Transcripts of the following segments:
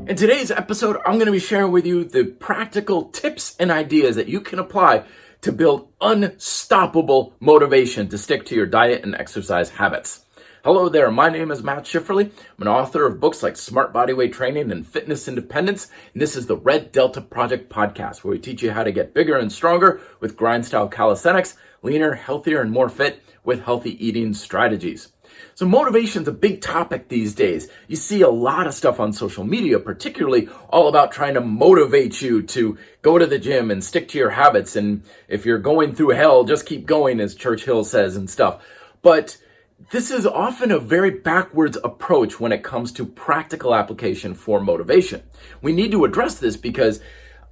In today's episode, I'm going to be sharing with you the practical tips and ideas that you can apply to build unstoppable motivation to stick to your diet and exercise habits. Hello there, my name is Matt Schifferly. I'm an author of books like Smart Bodyweight Training and Fitness Independence, and this is the Red Delta Project podcast, where we teach you how to get bigger and stronger with grind-style calisthenics, leaner, healthier, and more fit with healthy eating strategies. So motivation's a big topic these days. You see a lot of stuff on social media, particularly all about trying to motivate you to go to the gym and stick to your habits. And if you're going through hell, just keep going, as Churchill says and stuff. But this is often a very backwards approach when it comes to practical application for motivation. We need to address this because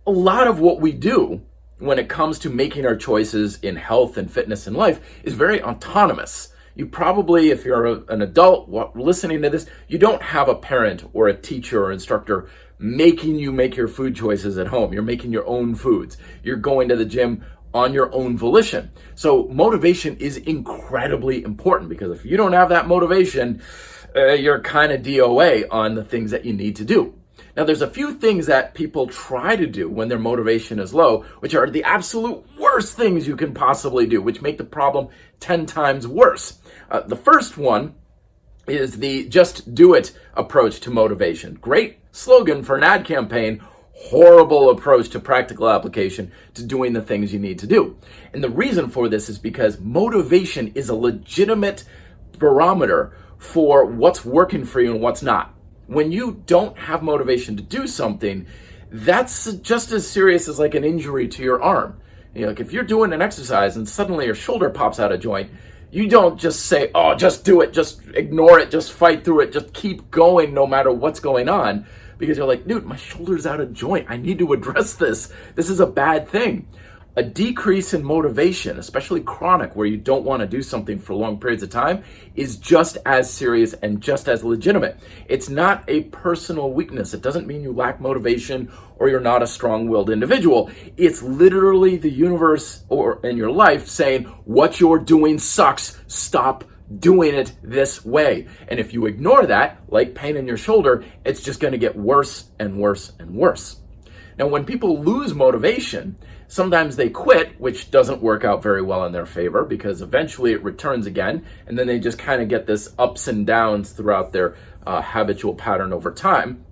a lot of what we do when it comes to making our choices in health and fitness and life is very autonomous. You probably, if you're an adult listening to this, you don't have a parent or a teacher or instructor making you make your food choices at home. You're making your own foods. You're going to the gym on your own volition. So motivation is incredibly important, because if you don't have that motivation, you're kind of DOA on the things that you need to do. Now, there's a few things that people try to do when their motivation is low, which are the absolute worst things you can possibly do, which make the problem 10 times worse. The first one is the just do it approach to motivation. Great slogan for an ad campaign, horrible approach to practical application to doing the things you need to do. And the reason for this is because motivation is a legitimate barometer for what's working for you and what's not. When you don't have motivation to do something, that's just as serious as like an injury to your arm. Like if you're doing an exercise and suddenly your shoulder pops out of joint, you don't just say, oh, just do it, just ignore it, just fight through it, just keep going no matter what's going on. Because you're like, dude, my shoulder's out of joint. I need to address this. This is a bad thing. A decrease in motivation, especially chronic, where you don't want to do something for long periods of time, is just as serious and just as legitimate. It's not a personal weakness. It doesn't mean you lack motivation or you're not a strong-willed individual. It's literally the universe or in your life saying, what you're doing sucks. Stop doing it this way. And if you ignore that, like pain in your shoulder, it's just going to get worse and worse and worse. Now, when people lose motivation, sometimes they quit, which doesn't work out very well in their favor, because eventually it returns again, and then they just kind of get this ups and downs throughout their habitual pattern over time.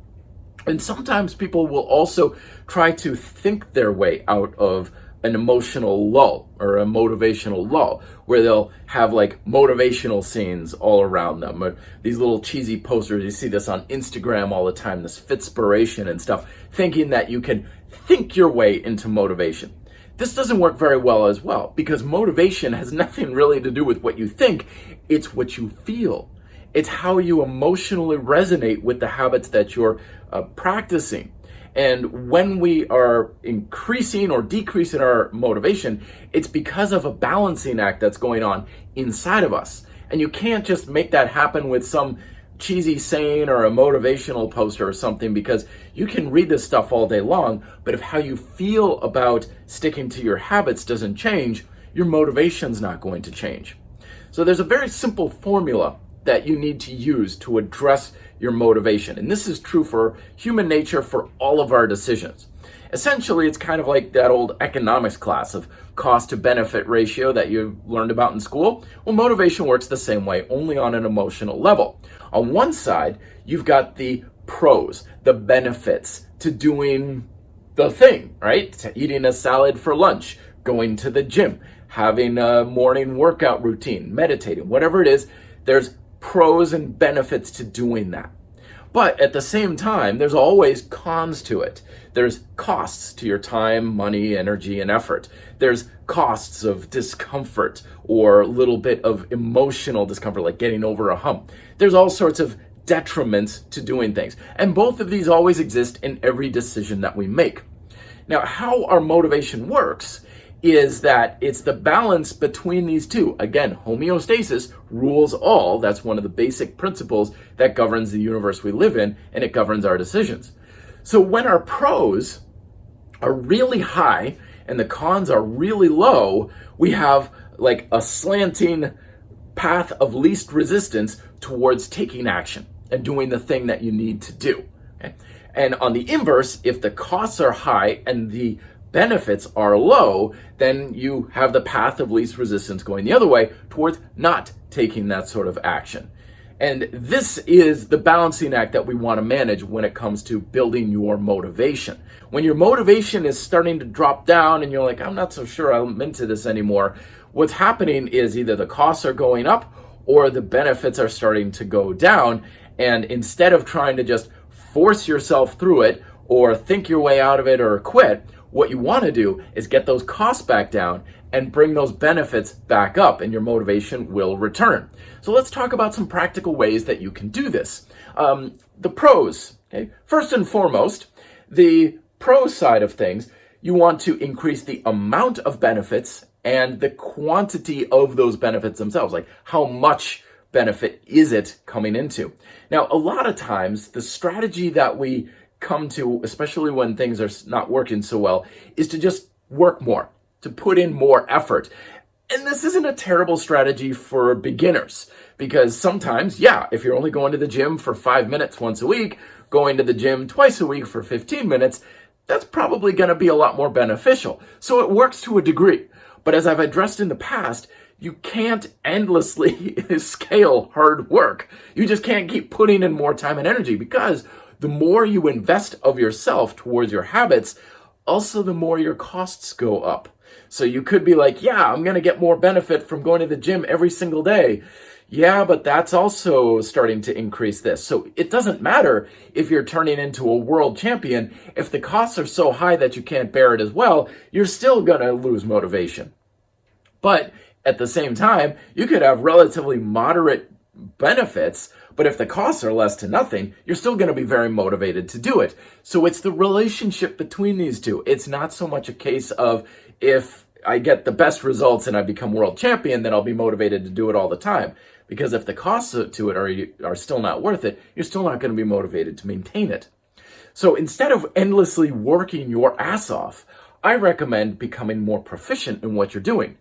And sometimes people will also try to think their way out of an emotional lull or a motivational lull, where they'll have like motivational scenes all around them, or these little cheesy posters. You see this on Instagram all the time, this fitspiration and stuff, thinking that you can think your way into motivation. This doesn't work very well as well, because motivation has nothing really to do with what you think. It's what you feel. It's how you emotionally resonate with the habits that you're practicing. And when we are increasing or decreasing our motivation, it's because of a balancing act that's going on inside of us. And you can't just make that happen with some cheesy saying or a motivational poster or something, because you can read this stuff all day long, but if how you feel about sticking to your habits doesn't change, your motivation's not going to change. So there's a very simple formula that you need to use to address your motivation. And this is true for human nature, for all of our decisions. Essentially, it's kind of like that old economics class of cost to benefit ratio that you learned about in school. Well, motivation works the same way, only on an emotional level. On one side, you've got the pros, the benefits to doing the thing, right? To eating a salad for lunch, going to the gym, having a morning workout routine, meditating, whatever it is, there's pros and benefits to doing that. But at the same time, there's always cons to it. There's costs to your time, money, energy, and effort. There's costs of discomfort or a little bit of emotional discomfort, like getting over a hump. There's all sorts of detriments to doing things. And both of these always exist in every decision that we make. Now, how our motivation works is that it's the balance between these two. Again, homeostasis rules all. That's one of the basic principles that governs the universe we live in, and it governs our decisions. So when our pros are really high and the cons are really low, we have like a slanting path of least resistance towards taking action and doing the thing that you need to do. Okay? And on the inverse, if the costs are high and the benefits are low, then you have the path of least resistance going the other way towards not taking that sort of action. And this is the balancing act that we want to manage when it comes to building your motivation. When your motivation is starting to drop down and you're like, I'm not so sure I'm into this anymore, what's happening is either the costs are going up or the benefits are starting to go down. And instead of trying to just force yourself through it or think your way out of it or quit, what you want to do is get those costs back down and bring those benefits back up, and your motivation will return. So let's talk about some practical ways that you can do this. The pros, okay? First and foremost, the pro side of things, you want to increase the amount of benefits and the quantity of those benefits themselves, like how much benefit is it coming into. Now, a lot of times, the strategy that we come to, especially when things are not working so well, is to just work more, to put in more effort. And this isn't a terrible strategy for beginners, because sometimes, if you're only going to the gym for 5 minutes once a week, going to the gym twice a week for 15 minutes, that's probably going to be a lot more beneficial. So it works to a degree. But as I've addressed in the past, you can't endlessly scale hard work. You just can't keep putting in more time and energy, because the more you invest of yourself towards your habits, also the more your costs go up. So you could be like, I'm going to get more benefit from going to the gym every single day. Yeah, but that's also starting to increase this. So it doesn't matter if you're turning into a world champion. If the costs are so high that you can't bear it as well, you're still going to lose motivation. But at the same time, you could have relatively moderate benefits, but if the costs are less to nothing, you're still going to be very motivated to do it. So it's the relationship between these two. It's not so much a case of if I get the best results and I become world champion, then I'll be motivated to do it all the time. Because if the costs to it are still not worth it, you're still not going to be motivated to maintain it. So instead of endlessly working your ass off, I recommend becoming more proficient in what you're doing.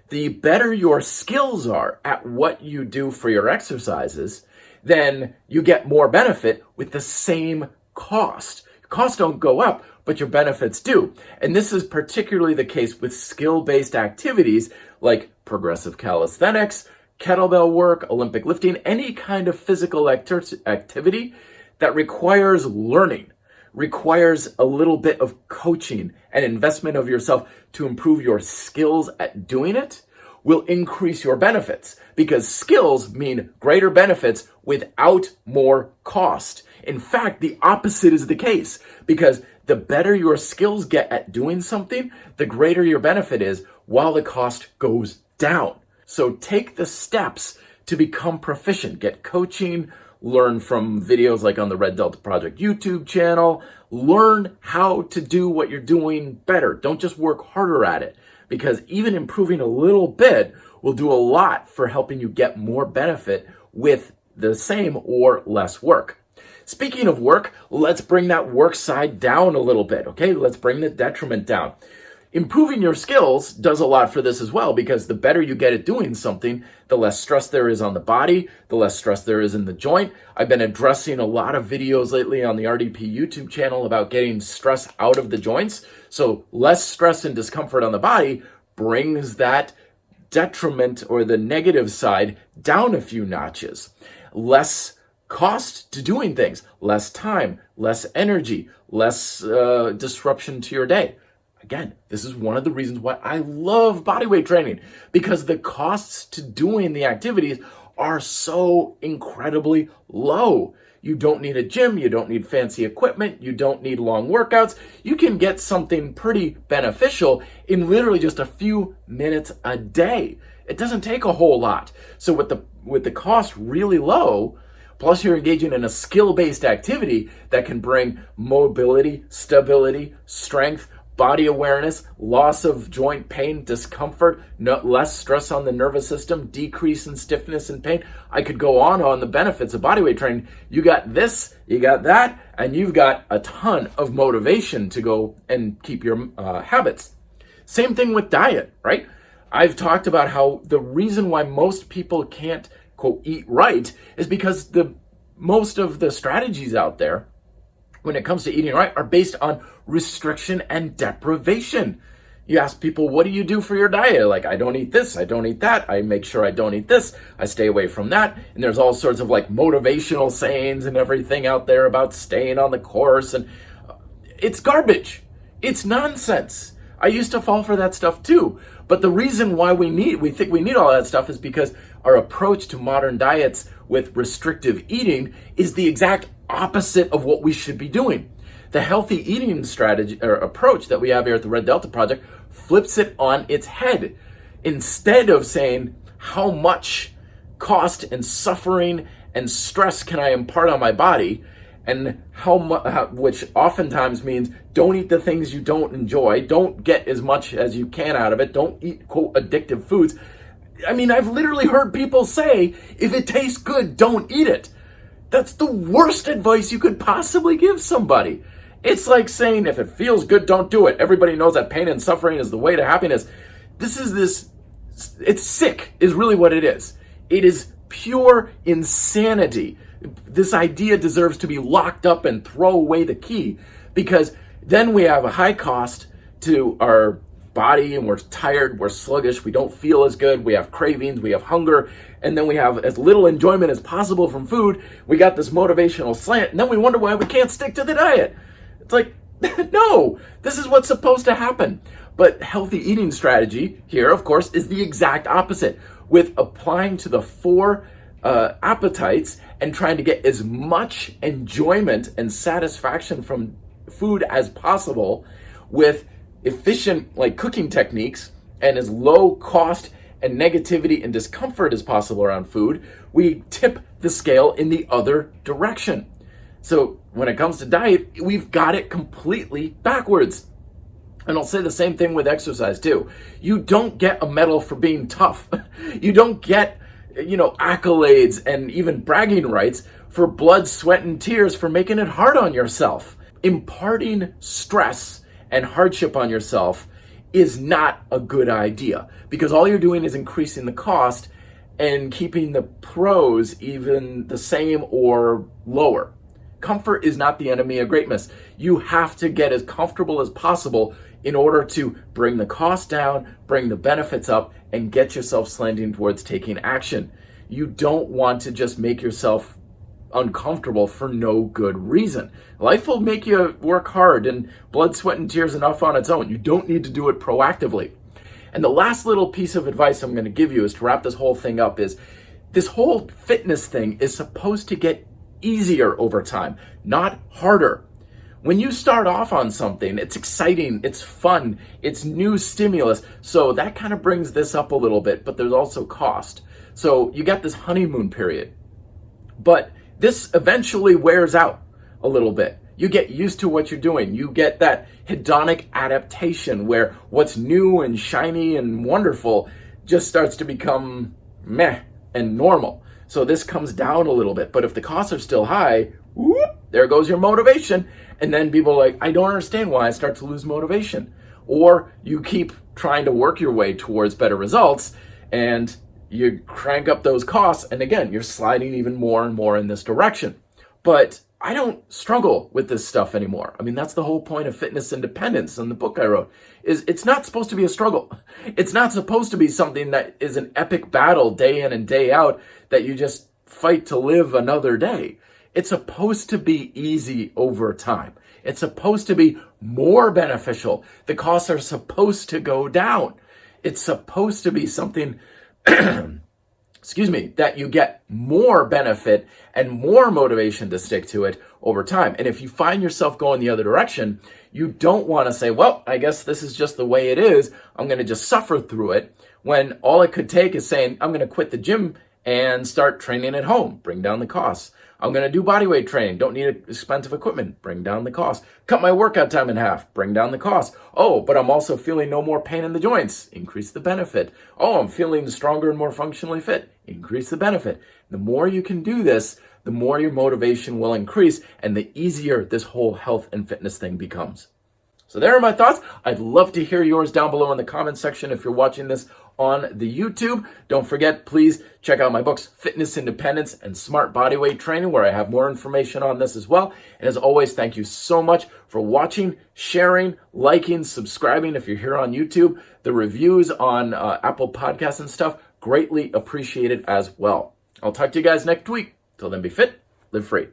The better your skills are at what you do for your exercises, then you get more benefit with the same cost. Costs don't go up, but your benefits do. And this is particularly the case with skill-based activities like progressive calisthenics, kettlebell work, Olympic lifting, any kind of physical activity that requires learning, requires a little bit of coaching and investment of yourself to improve your skills at doing it, will increase your benefits, because skills mean greater benefits without more cost. In fact, the opposite is the case, because the better your skills get at doing something, the greater your benefit is while the cost goes down. So take the steps to become proficient. Get coaching, learn from videos like on the Red Delta Project YouTube channel. Learn how to do what you're doing better. Don't just work harder at it, because even improving a little bit will do a lot for helping you get more benefit with the same or less work. Speaking of work, let's bring that work side down a little bit, okay? Let's bring the detriment down. Improving your skills does a lot for this as well, because the better you get at doing something, the less stress there is on the body, the less stress there is in the joint. I've been addressing a lot of videos lately on the RDP YouTube channel about getting stress out of the joints. So less stress and discomfort on the body brings that detriment or the negative side down a few notches. Less cost to doing things, less time, less energy, less disruption to your day. Again, this is one of the reasons why I love bodyweight training, because the costs to doing the activities are so incredibly low. You don't need a gym, you don't need fancy equipment, you don't need long workouts. You can get something pretty beneficial in literally just a few minutes a day. It doesn't take a whole lot. So with the cost really low, plus you're engaging in a skill-based activity that can bring mobility, stability, strength, body awareness, loss of joint pain, discomfort, less stress on the nervous system, decrease in stiffness and pain. I could go on the benefits of bodyweight training. You got this, you got that, and you've got a ton of motivation to go and keep your habits. Same thing with diet, right? I've talked about how the reason why most people can't, quote, eat right is because most of the strategies out there when it comes to eating right are based on restriction and deprivation. You ask people, what do you do for your diet? Like, I don't eat this, I don't eat that, I make sure I don't eat this, I stay away from that. And there's all sorts of like motivational sayings and everything out there about staying on the course. And it's garbage. It's nonsense. I used to fall for that stuff too. But the reason why we think we need all that stuff is because our approach to modern diets with restrictive eating is the exact opposite of what we should be doing. The healthy eating strategy or approach that we have here at the Red Delta Project flips it on its head. Instead of saying how much cost and suffering and stress can I impart on my body, and how much, which oftentimes means don't eat the things you don't enjoy, don't get as much as you can out of it, don't eat quote addictive foods. I mean, I've literally heard people say, if it tastes good, don't eat it. That's the worst advice you could possibly give somebody. It's like saying, if it feels good, don't do it. Everybody knows that pain and suffering is the way to happiness. It's sick, is really what it is. It is pure insanity. This idea deserves to be locked up and throw away the key, because then we have a high cost to our body and we're tired, we're sluggish, we don't feel as good, we have cravings, we have hunger, and then we have as little enjoyment as possible from food. We got this motivational slant, and then we wonder why we can't stick to the diet. It's like, no, this is what's supposed to happen. But healthy eating strategy here, of course, is the exact opposite, with applying to the four appetites and trying to get as much enjoyment and satisfaction from food as possible with efficient like cooking techniques and as low cost and negativity and discomfort as possible around food. We tip the scale in the other direction. So when it comes to diet, we've got it completely backwards. And I'll say the same thing with exercise too. You don't get a medal for being tough. You don't get, accolades and even bragging rights for blood, sweat, and tears for making it hard on yourself. Imparting stress and hardship on yourself is not a good idea, because all you're doing is increasing the cost and keeping the pros even the same or lower. Comfort is not the enemy of greatness. You have to get as comfortable as possible in order to bring the cost down, bring the benefits up, and get yourself slanting towards taking action. You don't want to just make yourself uncomfortable for no good reason. Life will make you work hard and blood, sweat, and tears enough on its own. You don't need to do it proactively. And the last little piece of advice I'm going to give you is to wrap this whole thing up is this whole fitness thing is supposed to get easier over time, not harder. When you start off on something, it's exciting, it's fun, it's new stimulus. So that kind of brings this up a little bit, but there's also cost. So you got this honeymoon period, but this eventually wears out a little bit. You get used to what you're doing. You get that hedonic adaptation where what's new and shiny and wonderful just starts to become meh and normal. So this comes down a little bit, but if the costs are still high, whoop, there goes your motivation. And then people are like, I don't understand why I start to lose motivation. Or you keep trying to work your way towards better results and you crank up those costs. And again, you're sliding even more and more in this direction. But I don't struggle with this stuff anymore. I mean, that's the whole point of Fitness Independence in the book I wrote, is it's not supposed to be a struggle. It's not supposed to be something that is an epic battle day in and day out that you just fight to live another day. It's supposed to be easy over time. It's supposed to be more beneficial. The costs are supposed to go down. It's supposed to be something, that you get more benefit and more motivation to stick to it over time. And if you find yourself going the other direction, you don't want to say, well, I guess this is just the way it is. I'm going to just suffer through it, when all it could take is saying, I'm going to quit the gym and start training at home, bring down the costs. I'm going to do bodyweight training, don't need expensive equipment, bring down the cost. Cut my workout time in half, bring down the cost. Oh, but I'm also feeling no more pain in the joints, increase the benefit. Oh, I'm feeling stronger and more functionally fit, increase the benefit. The more you can do this, the more your motivation will increase and the easier this whole health and fitness thing becomes. So there are my thoughts. I'd love to hear yours down below in the comments section if you're watching this on the YouTube. Don't forget, please check out my books, Fitness Independence and Smart Bodyweight Training, where I have more information on this as well. And as always, thank you so much for watching, sharing, liking, subscribing if you're here on YouTube. The reviews on Apple Podcasts and stuff, greatly appreciated as well. I'll talk to you guys next week. Till then, be fit, live free.